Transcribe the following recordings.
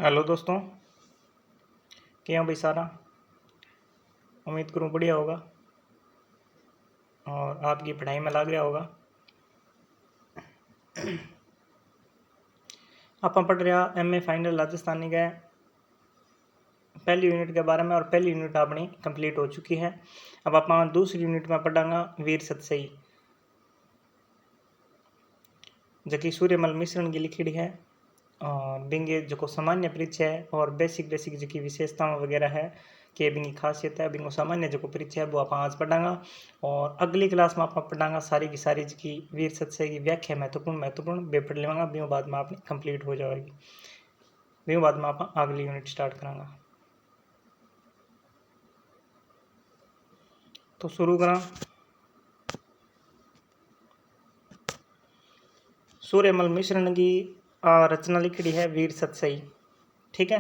Hello दोस्तों, क्या भाई सारा। उम्मीद करूँ बढ़िया होगा और आपकी पढ़ाई में लग गया होगा। आप पढ़ रहा MA फाइनल राजस्थानी के पहली यूनिट के बारे में और पहली यूनिट अपनी कंप्लीट हो चुकी है। अब आप दूसरी यूनिट में पढ़ांगा वीर सतसई जबकि सूर्यमल मिश्रण की लिखी है और बिंगे जो सामान्य परिचय है और बेसिक जो विशेषताओं वगैरह है कि बिंगी खासियत है बिंगो सामान्य जो परिचय है वो आप आज पढ़ांगा। और अगली क्लास में आप पढ़ांगा सारी की सारी जी वीर सतसई की व्याख्या महत्वपूर्ण वे पढ़ लेवांगा। बिंगो बाद में आपने कंप्लीट हो जाएगी। बिंगो बाद में आप अगली यूनिट स्टार्ट करांगा। तो शुरू करा। सूर्यमल मिश्रण की रचना लिखी है वीर सतसई। ठीक है,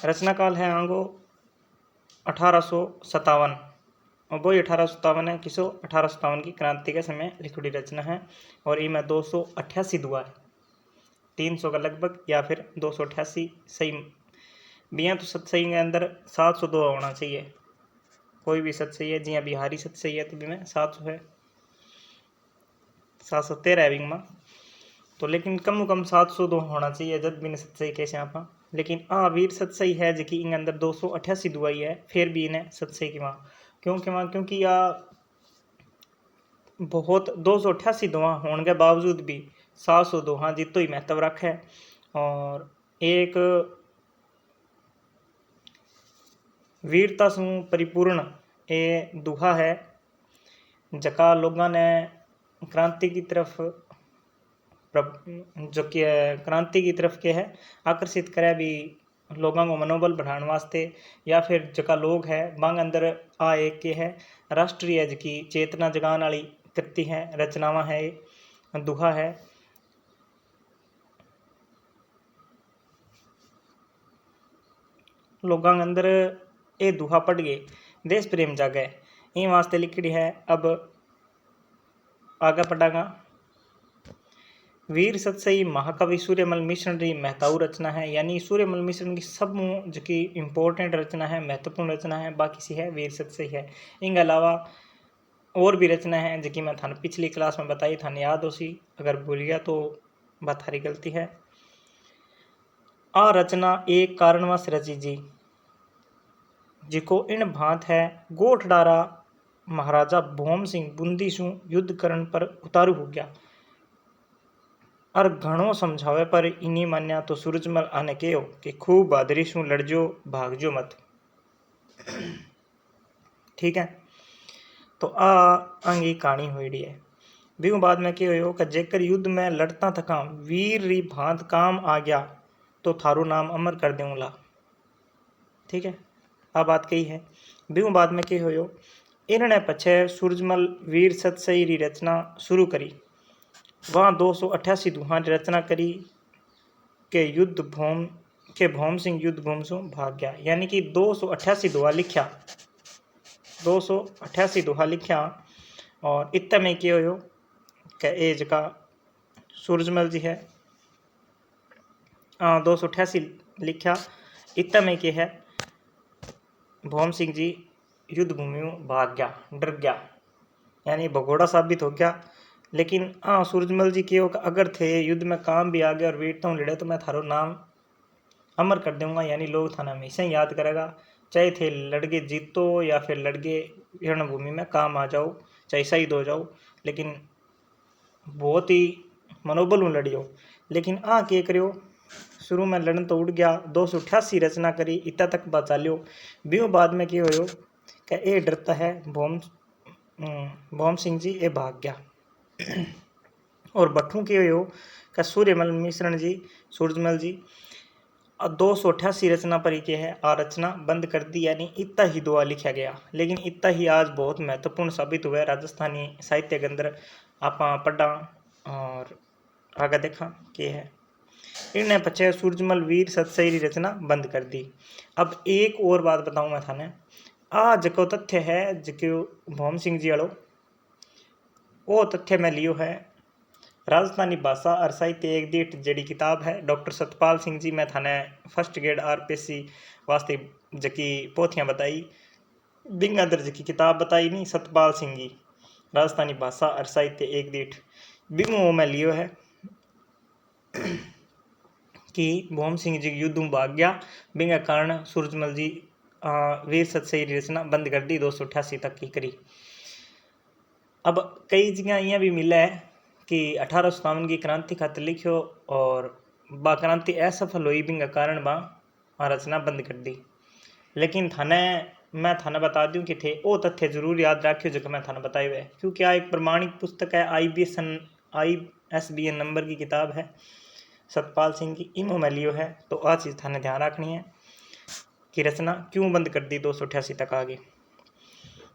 रचना काल है आंगो 1857 और वही 1857 है किसो 1857 की क्रांति के समय लिखी रचना है। और इनमें 288 दुआ है, 300 का लगभग या फिर 288 सही बिया। तो सतसई के अंदर 700 दुआ होना चाहिए। कोई भी सतसई है जिया बिहारी सतसई है तो भी में 700 है, 713 है बिंग में। तो लेकिन कम 700 दो होना चाहिए जब बिन सतसई कैसे आप। लेकिन वीर सतसई है जी इन अंदर 288 दुआई है फिर भी इन्हें सतसई की वहाँ क्योंकि बहुत 288 दुआ होने के बावजूद भी 700 दोहा जितो ही महत्व रखे। और एक वीरता से परिपूर्ण ये दुहा है जका लोगों ने क्रांति की तरफ जो कि क्रांति की तरफ के है आकर्षित करे भी लोगों को मनोबल बढ़ाने वास्ते या फिर जका लोग है बांग अंदर एक के है राष्ट्रीय की चेतना जगाने वाली कृति है रचनावा है दुहा है। लोगों अंदर ये दुहा पढ़ गए देश प्रेम जागे इन वास्ते लिखी है। अब आगे पढ़ागा। वीर सतसई महाकवि सूर्यमल मिश्रण की महताऊ रचना है, यानी सूर्यमल मिश्रण की सब जो कि इम्पोर्टेंट रचना है महत्वपूर्ण रचना है बाकी सी है वीर सतसई है। इनके अलावा और भी रचना है जो कि मैं थाने पिछली क्लास में बताई थाने याद हो सी, अगर भूल गया तो बात थारी गलती है। रचना एक कारणवश रची जी जिको इन भांत है गोठ डारा महाराजा भोम सिंह बूंदी सु युद्ध करण पर उतारू हो गया और घणो समझावे पर इनी मान्या तो सूरजमल आने कहो कि खूब बहादुरी सु लड़जो भागजो मत। ठीक है, तो आंगी कहानी हुई है। बिगु बाद में क्या हो कि जेकर युद्ध में लड़ता थका वीर री भांत काम आ गया तो थारो नाम अमर कर दूंगा। ठीक है, आ बात कही है। बिगु बाद में क्या हो इन्होंने पछे सूरजमल वीर सतसई री रचना शुरू करी। वहाँ 288 दुहा रचना करी के युद्ध भोम सिंह युद्ध भूम से भाग गया, यानी कि 288 दुहा लिखा 288 दुहा लिखा। और इतना में क्या हो कि ए जका सूरजमल जी है 288 लिखा। इतना में क्या है भोम सिंह जी युद्ध भूमि में भाग गया डर गया, यानी भगोड़ा साबित हो गया। लेकिन सूरजमल जी के अगर थे युद्ध में काम भी आ गया और वीरता लड़े तो मैं थारो नाम अमर कर दूंगा, यानी लोग थाना हमेशा याद करेगा चाहे थे लड़के जीतो या फिर लड़के रणभूमि में काम आ जाओ चाहे शहीद हो जाओ, लेकिन बहुत ही मनोबल हूँ लड़ियो। लेकिन के करियो शुरू में लड़न तो उड़ गया 288 रचना करी इतना तक बचा लियो। बियो बाद में क्या हो कि ए डरता है भोम सिंह जी ए भाग गया। और बठू के हो कि सूर्यमल मिश्रण जी सूरजमल जी 288 रचना पर के है रचना बंद कर दी, यानी इतना ही दुआ लिखा गया। लेकिन इतना ही आज बहुत महत्वपूर्ण साबित हुआ है राजस्थानी साहित्य के अंदर आप पढ़ा और आगे देखा के है। इन्हें पचे सूरजमल वीर सतसई री रचना बंद कर दी। अब एक और बात बताऊं मैं थाने जको तथ्य है जो भोम सिंह जी वालों वो तथ्य मैं लियो है राजस्थानी भाषा और साहित्य एक दीठ जड़ी किताब है। डॉक्टर सतपाल सिंह जी मैं थाने फर्स्ट ग्रेड आरपीएससी वास्ते जकी पोथियां बताई बिंग अंदर जकी किताब बताई नहीं सतपाल सिंह जी राजस्थानी भाषा और साहित्य एक दीठ बिंगो में लियो है कि भोम सिंह जी युद्ध में भाग गया बिंग कारण सूरजमल जी वीर सतसई रचना बंद कर दी 288 तक की करी। अब कई जगह यहाँ भी मिला है कि 1857 की क्रांति खातिर लिखो और बा क्रांति असफल हुई बिंग कारण बा रचना बंद कर दी। लेकिन मैं थाने बता दूं कि थे वो तथ्य जरूर याद रखियो जो मैं थाने बताए हुए क्योंकि आ एक प्रमाणिक पुस्तक है ISBN नंबर की किताब है सतपाल सिंह की इमो में लियो है। तो आ चीज़ थाने ध्यान रखनी है कि रचना क्यों बंद कर दी 288 तक आगे।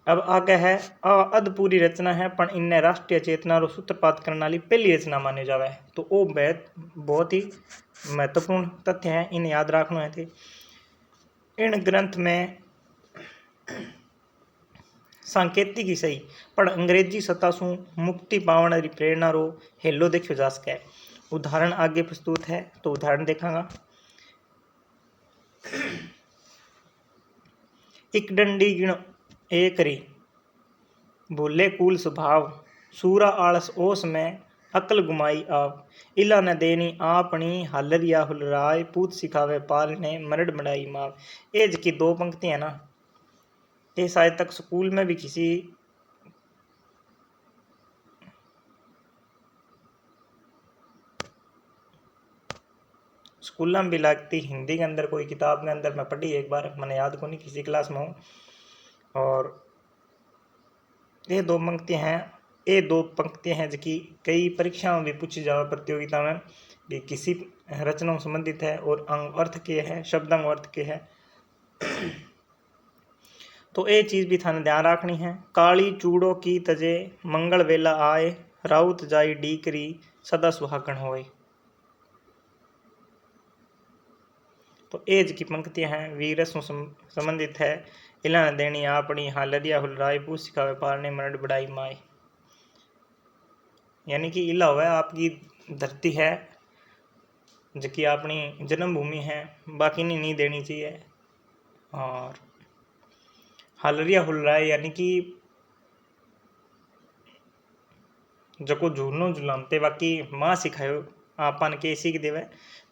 अब आगे है अधपूरी रचना है पर इनने राष्ट्रीय चेतना रो सूत्रपात करने वाली पहली रचना माने जावे। तो वो बहुत ही महत्वपूर्ण तथ्य है इन्हें याद रखना है थे। इन ग्रंथ में सांकेतिक ही सही पर अंग्रेजी सत्ता सु मुक्ति पावन री प्रेरणा रो हेलो देखो जा सके। उदाहरण आगे प्रस्तुत है तो उदाहरण देखांगा। एक डंडी गिण एक री भूले कूल स्वभाव सूरा आलस ओस में अकल गुमाई आप इला न देनी आपनी हालरिया हुलराय पूत सिखावे पाल ने मरड मड़ाई माव। एज की दो पंक्तियां ना ये शायद तक स्कूल में भी किसी स्कूल में भी लगती हिंदी के अंदर कोई किताब के अंदर मैं पढ़ी एक बार मैंने याद को नहीं किसी क्लास में हूँ। और ये दो पंक्तियां हैं जो कि कई परीक्षाओं में भी पूछी जावे प्रतियोगिता में भी किसी रचना संबंधित है और अंग अर्थ के है शब्दांग अर्थ के है। तो ये चीज़ भी थाने ध्यान रखनी है। काली चूड़ो की तजे मंगल वेला आए राउत जाई डीकरी सदा सुहागण होए। तो एज की पंक्तियां हैं वीरस संबंधित है। इला न देनी आपनी हालरिया हुलराय पूछ सिखावे पालने मरड बढ़ाई माए। यानी कि इला हुआ आपकी धरती है जो कि अपनी जन्मभूमि है बाकी नहीं देनी चाहिए। और हालरिया हुलराय यानी कि जको झूनो झुलामते बाकी माँ सिखायो आपन के सीख देवे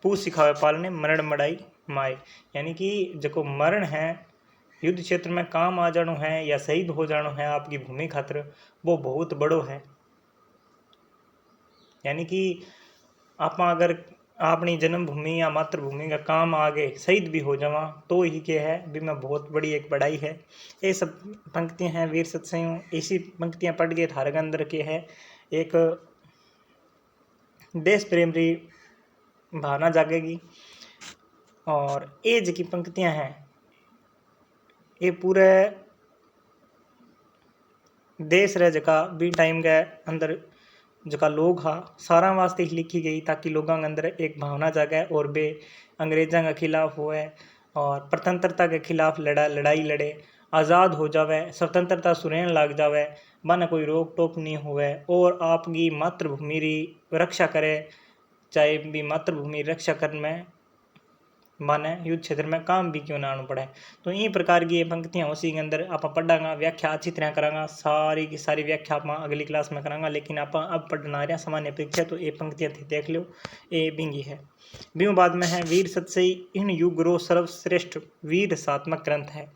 पूछ सिखावे पालने मरण मड़ाई माए। यानी कि जको मरण है युद्ध क्षेत्र में काम आ जानो है या शहीद हो जानो है आपकी भूमि खातिर वो बहुत बड़ो है। यानी कि आप अगर अपनी जन्मभूमि या मातृभूमि का काम आगे शहीद भी हो जावा तो ही के है भी मैं बहुत बड़ी एक बड़ाई है। ये सब पंक्तियां हैं वीर सत्संगों ऐसी पंक्तियां पढ़ के थारे के अंदर के है एक देश प्रेम की भावना जागेगी। और एज की पंक्तियां हैं ये पूरे देश रे जका भी टाइम के अंदर जका लोग हा सारा वास्ते ही लिखी गई ताकि लोगों के अंदर एक भावना जागे और वे अंग्रेज़ों के खिलाफ हुए और स्वतंत्रता के खिलाफ लड़ाई लड़े आज़ाद हो जावे स्वतंत्रता सुरेन लग जावे मन कोई रोक टोक नहीं हुए और आपकी मातृभूमि री रक्षा करे चाहे भी मातृभूमि रक्षा करने में माने युद्ध क्षेत्र में काम भी क्यों ना आना पड़े। तो इन प्रकार की ये पंक्तियां उसी के अंदर आप पढ़ांगा व्याख्या अच्छी तरह करांगा सारी की सारी व्याख्या आप अगली क्लास में करांगा। लेकिन आप अब पढ़ना रहा सामान्य परीक्षा तो ये पंक्तियां थी देख लो ये बिंगी है। बीम बाद में है वीर सतसई इन युग रो सर्वश्रेष्ठ वीर सात्मक ग्रंथ है।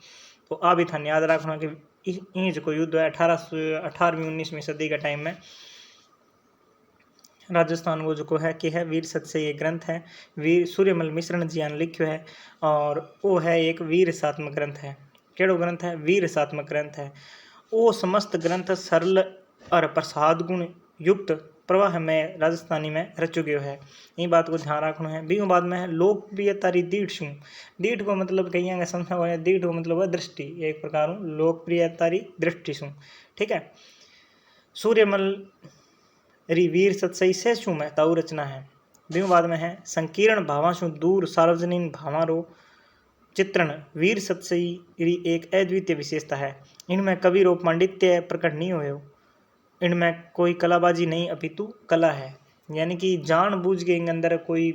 तो आ भी थाने याद रखना कि इन जो युद्ध है 18वीं 19वीं सदी के टाइम में राजस्थान वो जो है कि है वीर सतसई ये ग्रंथ है वीर सूर्यमल मिश्रण जी ने लिखो है और वो है एक वीर सात्मक ग्रंथ है। केड़ो ग्रंथ है वीर सात्मक ग्रंथ है। वो समस्त ग्रंथ सरल और प्रसाद गुण युक्त प्रवाह में राजस्थानी में रचो गयो है। ये बात को ध्यान रखना है। बीओ बाद में है लोकप्रियता री दीढ़ शू दीढ़ को मतलब कहीं समझा हुआ है दीढ़ को मतलब दृष्टि एक प्रकार लोकप्रियता री दृष्टि शू ठीक है। सूर्यमल री वीर सतसई से शू में ताऊ रचना है। बीओ बाद में है संकीर्ण भावाशु दूर सार्वजनिक भावारो चित्रण वीर सतसई री एक अद्वितीय विशेषता है। इनमें कवि रो पांडित्य प्रकट नहीं हुए इनमें कोई कलाबाजी नहीं अपितु कला है। यानी कि जानबूझ के इन अंदर कोई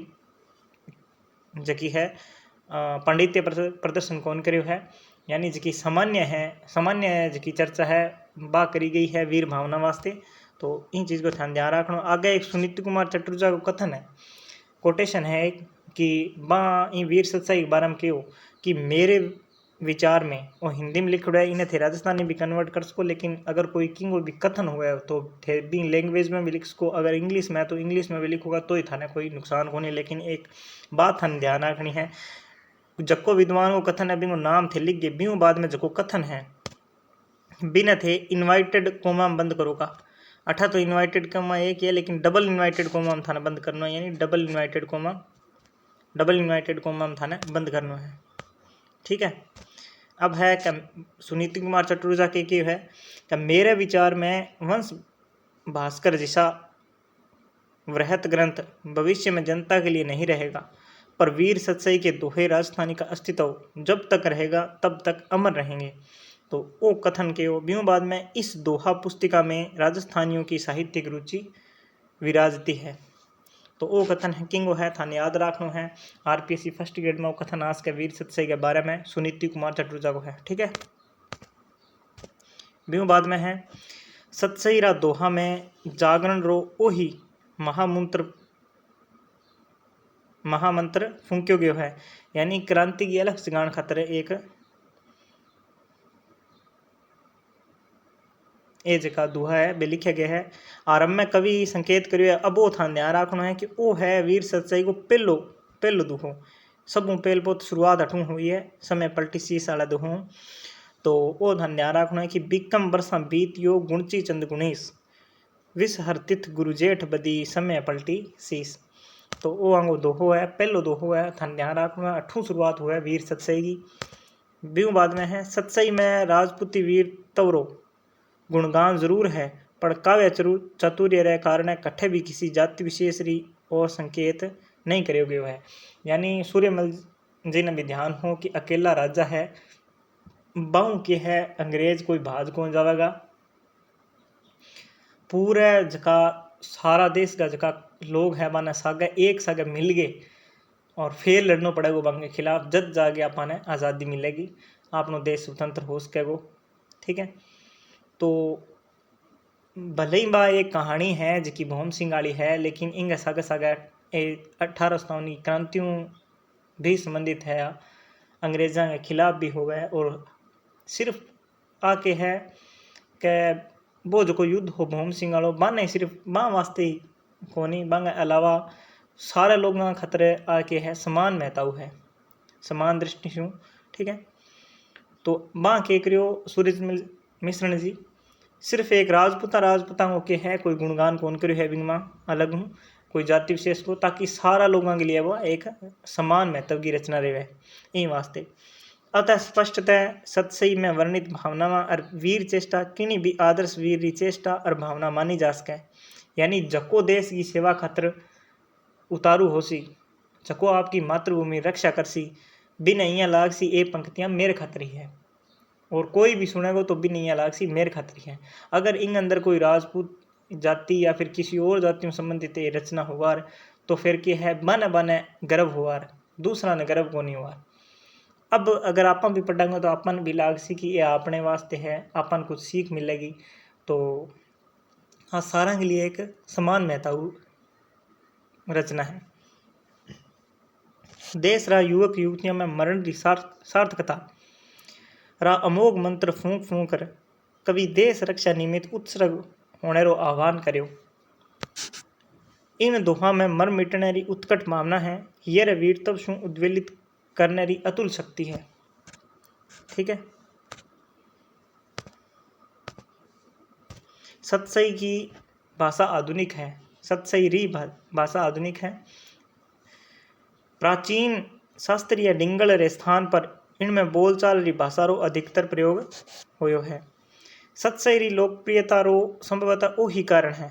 जकी है पांडित्य प्रदर्शन कौन करियो है, यानी जकी सामान्य जकी चर्चा है बा करी गई है वीर भावना वास्ते। तो इन चीज़ को ध्यान रखना। आगे एक सुनीति कुमार चटर्जा को कथन है, कोटेशन है कि बा इन वीर सत्साई के बारे में क्यों कि मेरे विचार में, और हिंदी में लिखो है, इन्हें थे राजस्थानी भी कन्वर्ट कर सको, लेकिन अगर कोई किंग भी कथन हुआ है तो थे भी लैंग्वेज में भी लिख सको, अगर इंग्लिश में है तो इंग्लिश में भी लिखूंगा तो ही थाने कोई नुकसान होने। लेकिन एक बात थाने ध्यान रखनी है, जको विद्वान को कथन है बिंगो नाम थे लिख गए बिंगो बाद में जको कथन है बिना थे इन्वाइटेड कोमा बंद करो का। अठा तो इन्वाइटेड कोमा एक है, लेकिन डबल इन्वाइटेड कोमा में थाने बंद करना है, यानी डबल इन्वाइटेड कोमा में थाने बंद करना है। ठीक है। अब है क्या सुनीति कुमार चटर्जा के है क्या मेरे विचार में वंश भास्कर जैसा वृहत ग्रंथ भविष्य में जनता के लिए नहीं रहेगा, पर वीर सत्सई के दोहे राजस्थानी का अस्तित्व जब तक रहेगा तब तक अमर रहेंगे। तो वो कथन के वो ब्यों बाद में इस दोहा पुस्तिका में राजस्थानियों की साहित्यिक रुचि विराजती है। तो वो कथन है किंगो है थाने याद रखना है। आरपीएससी फर्स्ट ग्रेड में वो कथन आज के वीर सत्सई के बारे में सुनीति कुमार चटर्जा को है। ठीक है। ब्यों बाद में है सत्सई रा दोहा में जागरण रो ओही महामंत्र फूंक्यो गयो है, यानी क्रांति की अलग सिगान खातर एक ए जका दोहा है बे लिखा गया है। आरंभ में कवि संकेत करियो है, अब वो थान ध्यान रखना है कि वो है वीर सत्सई को पहलो दोहो, सबू पहल पोत शुरुआत हटू हुई है, समय पलटी शीश वाला दोहो। तो वो ध्यान रखना है कि बिकम बरसा बीत यो गुणची चंद गुणेश विष हर तिथ गुरु जेठ बदी समय पलटी शीश। तो वो आंगो दोहो है, पहलो दोहो है, ध्यान रखना है। अठू शुरुआत हुआ है वीर सत्सई की। ब्यों बाद में है सत्सई में राजपूती वीर तवरो गुणगान जरूर है, पर काव्य चातुर्य रे कारण कट्ठे भी किसी जाति विशेष री और संकेत नहीं करे गए है। यानी सूर्यमल जी ने भी ध्यान हो कि अकेला राजा है, बाऊ के है अंग्रेज कोई भाज कौन जावेगा, पूरे जका सारा देश का जका लोग है बाने सागे एक सागे मिल गए और फिर लड़ना पड़ेगा बांग के खिलाफ, जब जाके अपने आज़ादी मिलेगी, अपनो देश स्वतंत्र हो सकेगो। ठीक है। तो भले ही बा एक कहानी है जिकी भौम सिंह वाली है, लेकिन इंग सागे सागे 1857 क्रांतियों भी संबंधित है, अंग्रेज़ों के खिलाफ भी हो गए, और सिर्फ आके है कि वो जो युद्ध हो भौम सिंह वालों बाने सिर्फ बा वास्ते ही कोनी, बांगे अलावा सारे लोगों का खतरे आके है समान महताऊ है, समान दृष्टि से। ठीक है। तो बा के करियो सूरज मिश्रण जी सिर्फ एक राजपूता को के है, कोई गुणगान कौन करियो है बिंग मां अलग हूँ कोई जाति विशेष को, ताकि सारा लोगों के लिए वो एक समान महत्व की रचना रहे यही वास्ते। अतः स्पष्टतः सत्सई में वर्णित भावना और वीर चेष्टा किन्हीं भी आदर्श वीर की चेष्टा और भावना मानी जा सके, यानी जको देश की सेवा खातर उतारू होसी, जको आपकी मातृभूमि रक्षा करसी, बिन यहाँ लाग सी ये पंक्तियाँ मेरे खातर ही है, और कोई भी सुनेगा तो भी नहीं अलग सी मेरे खातिर है। अगर इन अंदर कोई राजपूत जाति या फिर किसी और जातियों संबंधित रचना हुआ तो फिर क्या है बने बने गर्व हुआ, दूसरा ने गर्व को नहीं हुआ। अब अगर अपन भी पढ़ेंगे तो अपन भी लाग सी कि ये अपने वास्ते है, अपन कुछ सीख मिलेगी। तो हाँ सारा के लिए एक समान महताऊ रचना है। देश रा युवक युवतियों में मरण की सार्थकता रा अमोघ मंत्र फूंक फूंक कर कवि देश रक्षा निमित्त उत्सर्ग होने रो आह्वान करो। इन दोहा में मर मिटने री उत्कट भावना है, यह वीरत्व शु उद्वेलित करने री अतुल शक्ति है। ठीक है। सत्सई की भाषा आधुनिक है, सत्सई री भाषा आधुनिक है। प्राचीन शास्त्रीय डिंगल रे स्थान पर इनमें बोलचाल री भाषा रो अधिकतर प्रयोग होयो है। सत्सई री लोकप्रियता रो संभवतः वो ही कारण है,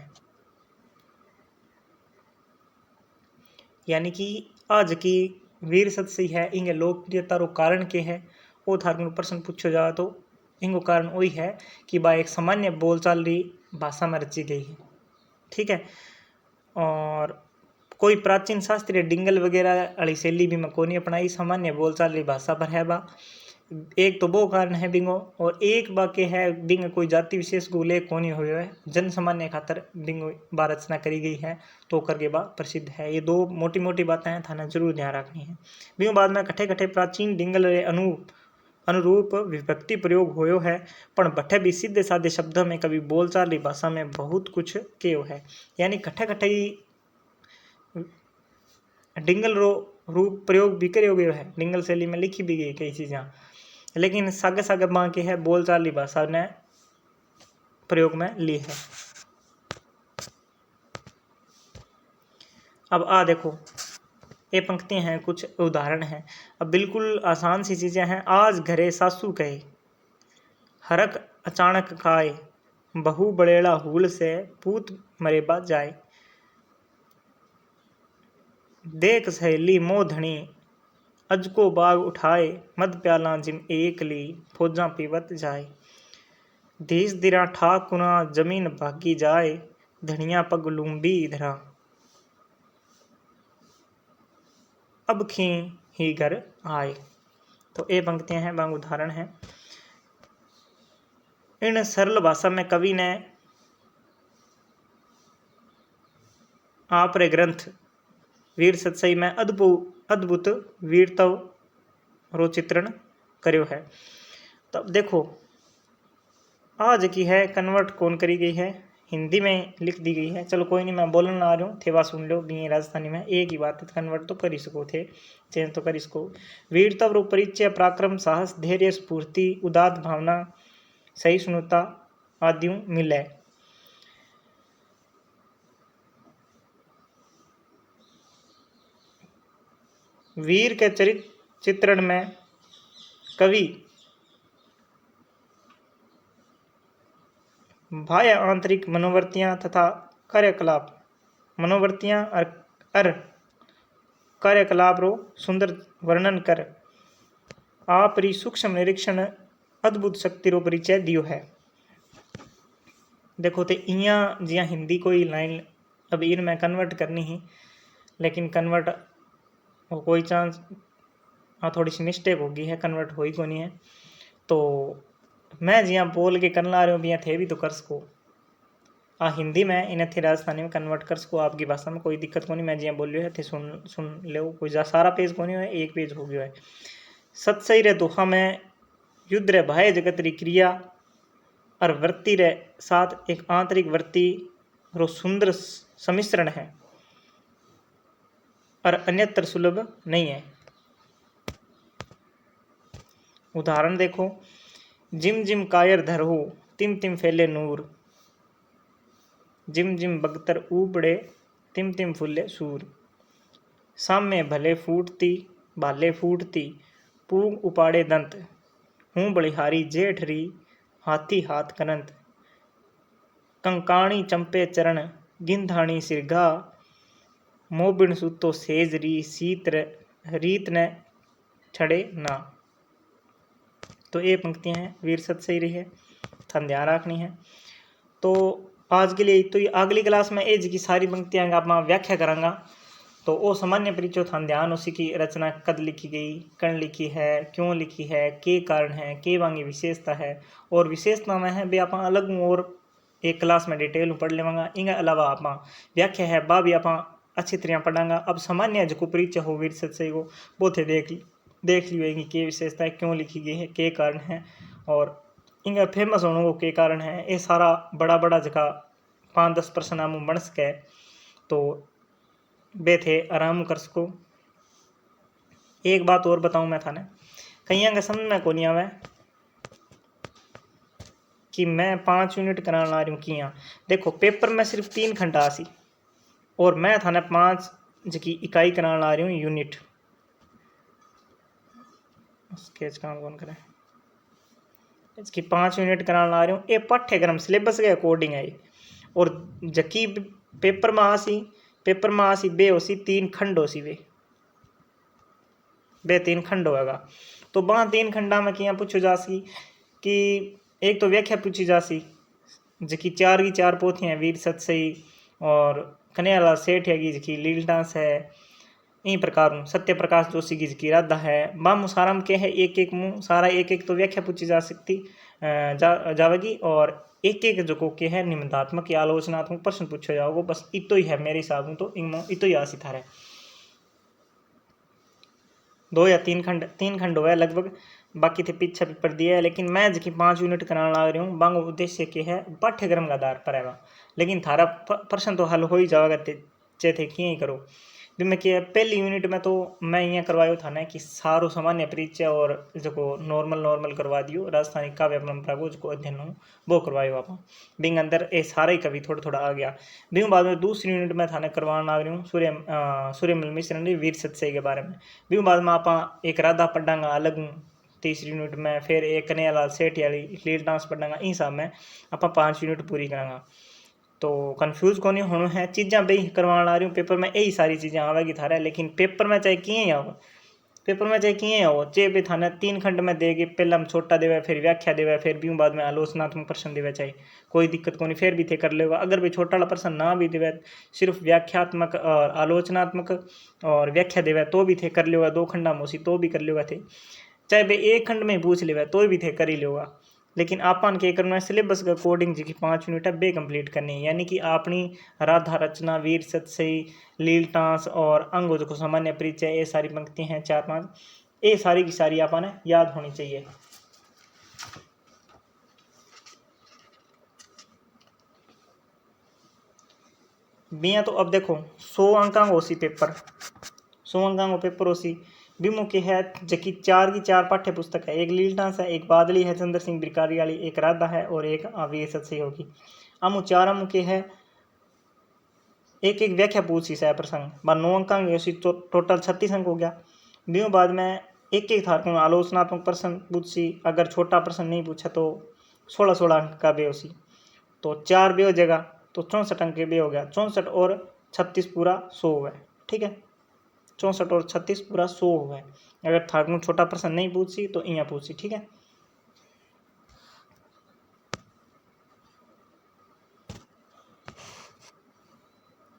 यानी कि आज की वीर सत्सई है इंगे लोकप्रियता रो कारण के है वो थार प्रश्न पूछो जाए तो इंगो कारण वही है कि बा एक सामान्य बोलचाल री भाषा में रची गई है। ठीक है। और कोई प्राचीन शास्त्रीय डिंगल वगैरह वाली शैली भी मैं कोनी अपनाई, सामान्य बोलचाल की भाषा पर है बा। एक तो वो कारण है बिंगो, और एक बाकी है बिंग कोई जाति विशेष को उल्लेख कोनी हुए है, जन सामान्य खातर बिंगो बा रचना करी गई है तो करके बा प्रसिद्ध है। ये दो मोटी मोटी बातें हैं, थाने जरूर ध्यान रखनी है। बिंगो बाद में कट्ठे कट्ठे प्राचीन डिंगल अनुरूप विभक्ति प्रयोग होयो है, पण बठे भी सीधे साधे शब्दों में कभी बोलचाल की भाषा में बहुत कुछ केव है। यानी कट्ठे कट्ठे डिंगल रो रूप प्रयोग भी करो गयो है, डिंगल शैली में लिखी भी गई कई चीज़ें, लेकिन सागे सागे बाकी है बोलचाल की भाषा ने प्रयोग में ली है। अब देखो ये पंक्तियां हैं, कुछ उदाहरण हैं। अब बिल्कुल आसान सी चीज़ें हैं। आज घरे सासू कहे, हरक अचानक खाए, बहू बड़ेड़ा हूल से पूत मरेबा जाए। देख सहेली मोह धनी, अजको बाग उठाए, मद प्याला जिम एक ली, फौजा पीवत जाए। धीस दिरा ठाकुना जमीन भागी जाए, धनिया पग लूंबी इधरा, अब खी ही घर आए। तो ये पंक्तियां हैं, बांग उदाहरण है। इन सरल भाषा में कवि ने आपरे ग्रंथ वीर सतसई में अद्भुत वीरता रो चित्रण कर्यो है। तब देखो आज की है कन्वर्ट कौन करी गई है, हिंदी में लिख दी गई है। चलो कोई नहीं, मैं बोलने आ रहा हूँ, थे बात सुन लो। भी राजस्थानी में एक ही बात है, कन्वर्ट तो कर ही सको थे, चेंज तो कर ही सको। वीरता रो परिचय पराक्रम साहस धैर्य स्फूर्ति उदात भावना सहिष्णुता आदि मिले। वीर के चरित्र चित्रण में कवि बाह्य आंतरिक मनोवृत्तियां तथा कार्यकलाप और कार्यकलाप रो सुंदर वर्णन कर आप री सूक्ष्म निरीक्षण अद्भुत शक्ति रो परिचय दियो है। देखो तो इया जिया हिंदी कोई लाइन अब इनमें कन्वर्ट करनी ही, लेकिन कन्वर्ट वो कोई चांस थोड़ी सी मिस्टेक होगी है, कन्वर्ट हो ही को नहीं है। तो मैं जिया बोल के करना रहा हूँ भी थे भी तो कर सको हिंदी में इन्हें थे राजस्थानी में कन्वर्ट कर सको आपकी भाषा में, कोई दिक्कत को नहीं। मैं जिया बोल रही है थे सुन ले, कोई सारा पेज को नहीं है, एक पेज हो गया है। सत्सई रे दोहा में युद्ध रे भाई जगत री क्रिया और वृत्ति रे साथ एक आंतरिक वृत्ति रो सुंदर सम्मिश्रण है और अन्यत्र सुलभ नहीं है। उदाहरण देखो, जिम जिम कायर धरहु तिम तिम फैले नूर, जिम जिम बगतर ऊबड़े तिम तिम फूले सूर। सामे भले फूटती भाले फूटती, पूग उपाड़े दंत, हूँ बलिहारी जेठरी हाथी हाथ कनंत। कंकाणी चंपे चरण गिंधाणी सिरगा, मोबिन सुतो सेजरी शीत रीत न छड़े ना। तो ये पंक्तियां हैं, वीर सतसई रही है, थान ध्यान रखनी है। तो आज के लिए तो अगली क्लास में एज की सारी पंक्तियां आप व्याख्या करांगा। तो वो सामान्य परिचय थान ध्यान उसी की रचना कद लिखी गई, कण लिखी है, क्यों लिखी है, के कारण है, के वांगी विशेषता है, और विशेषता में है भी आप अलग और एक क्लास में डिटेल पढ़ लेवांगा। इनके अलावा आप व्याख्या है बा भी आप अच्छी तरह पढ़ांगा। अब सामान्य जो परिचय हो वीर सतसई को वो थे देख लिएगी के विशेषता है, क्यों लिखी गई है, के कारण है, और इनका फेमस होने को के कारण है। ये सारा बड़ा बड़ा जगह 5-10 प्रश्न हम बन सके तो बे थे आराम कर सको। एक बात और बताऊं मैं थाने, कहीं का समझ में को नहीं आवे कि मैं 5 यूनिट कराने ला रही हूँ किया। देखो पेपर में सिर्फ 3 घंटा आसी और मैं थाने 5 की इकाई कराने ला रही हूँ यूनिट। स्केच काम कौन करे, इसकी 5 यूनिट कराने ला रही हूँ। ये पाठ्यक्रम सिलेबस के अकॉर्डिंग है, और जकी पेपर में आसी बे होसी 3 खंड होसी, बे 3 खंड होगा। तो वहाँ 3 खंडा में क्या पूछो जासी कि एक तो व्याख्या पूछी जासी जकी 4 की 4 पोथियाँ वीर सतसई और कन्हैयालाल सेठ है जिसकी लील डांस है। इन प्रकार सत्य प्रकाश जोशी की जिसकी राधा है। बामू साराम के है एक एक मुँह सारा एक एक तो व्याख्या पूछी जा सकती जावेगी और एक एक जो के है निबंधात्मक या आलोचनात्मक प्रश्न पूछा जाओगे। बस इतो ही है मेरे हिसाब तो इनमें इतो ही आसी थारे 2 या 3 खंड हुआ है लगभग, बाकी थे पीछे पेपर दिया है। लेकिन मैं जी 5 यूनिट कराने लग रही हूँ बांगो उद्देश्य के है पाठ्यक्रम का आधार पर है। लेकिन थारा प्रश्न तो हल हो ही जाएगा चे थे कि ही करो भी मैं क्या पहली यूनिट में तो मैं यहाँ करवायो था ना कि सारो सामान्य परिचय और जो नॉर्मल करवा दियो राजस्थानी काव्य परंपरा को जो अध्ययन हो वो करवायो आप बिंग अंदर ये सारा ही कभी थोड़ा थोड़ा आ गया। बिंग बाद में दूसरी यूनिट में थाने करवाना आ रही हूँ सूर्यमल मिश्र ने वीर सत्सई के बारे में। बिंग बाद में आप एक राधा पढ़ांगा अलग हूँ तीसरी यूनिट में, फिर एक कन्हैयालाल सेठ वाली लील डांस पढ़ांगा। इन सब में आप 5 यूनिट पूरी करांगा तो कन्फ्यूज को नहीं होना है। चीज़ा भी करवाना आ रही हूँ पेपर में यही सारी चीज़ें आवेगी थारे। लेकिन पेपर में चाहे किए आओ चाहे भी थाने 3 खंड में देगी। पहले हम छोटा देवे फिर व्याख्या देवे फिर भी बाद में आलोचनात्मक प्रश्न देवे चाहे कोई दिक्कत को नहीं फिर भी थे कर लेगा। अगर भी छोटा वाला प्रश्न ना भी देवे सिर्फ व्याख्यात्मक और आलोचनात्मक और व्याख्या देवे तो भी थे कर लेगा। 2 खंडा में उसी तो भी कर लेगा थे, चाहे वे 1 खंड में पूछ लेवे तो भी थे कर ही लेगा। लेकिन आपन के करना सिलेबस के अकॉर्डिंग जी की 5 यूनिट है बे कंप्लीट करनी है। यानी कि अपनी राधा रचना वीर सत्सई लील टांस और अंगों को सामान्य परिचय ये सारी पंक्ति हैं 4-5 ये सारी की सारी आपने याद होनी चाहिए। बिया तो अब देखो 100 अंक होसी पेपर 100 अंक पेपर होसी बिमो के है जबकि 4 की 4 पाठ्य पुस्तक है। एक लील डांस है, एक बादली है चंद्र सिंह बिरकारी वाली, एक राधा है और एक वीर सत्सई होगी। अमु 4 अमु के है एक एक व्याख्या पूछी सह प्रसंग बार 9 अंक टोटल 36 अंक हो गया। बिमो बाद में एक एक थार को आलोचनात्मक प्रश्न पूछी। अगर छोटा प्रश्न नहीं पूछा तो 16 अंक का बे होसी तो 4 बे हो जाएगा तो 64 अंक के बे हो गया। 64 और 36 पूरा 100 हुआ। ठीक है 64 और 36 पूरा 100 हुआ। अगर थार में छोटा प्रश्न नहीं पूछी तो यहाँ पूछी। ठीक है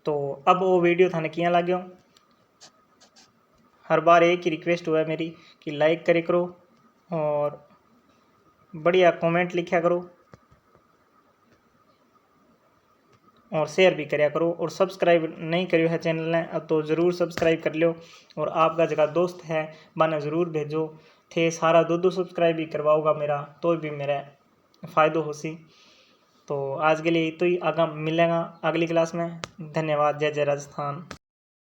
तो अब वो वीडियो थाने किया लग गया। हर बार एक ही रिक्वेस्ट हुआ है मेरी कि लाइक करे करो और बढ़िया कमेंट लिखा करो और शेयर भी कराया करो। और सब्सक्राइब नहीं करियो है चैनल ने अब तो ज़रूर सब्सक्राइब कर लो। और आपका जगह दोस्त है माने ज़रूर भेजो थे सारा 2 सब्सक्राइब भी करवाओगा मेरा तो भी मेरा फ़ायदा हो सी। तो आज के लिए तो ही आगा मिलेगा अगली क्लास में। धन्यवाद। जय जय राजस्थान।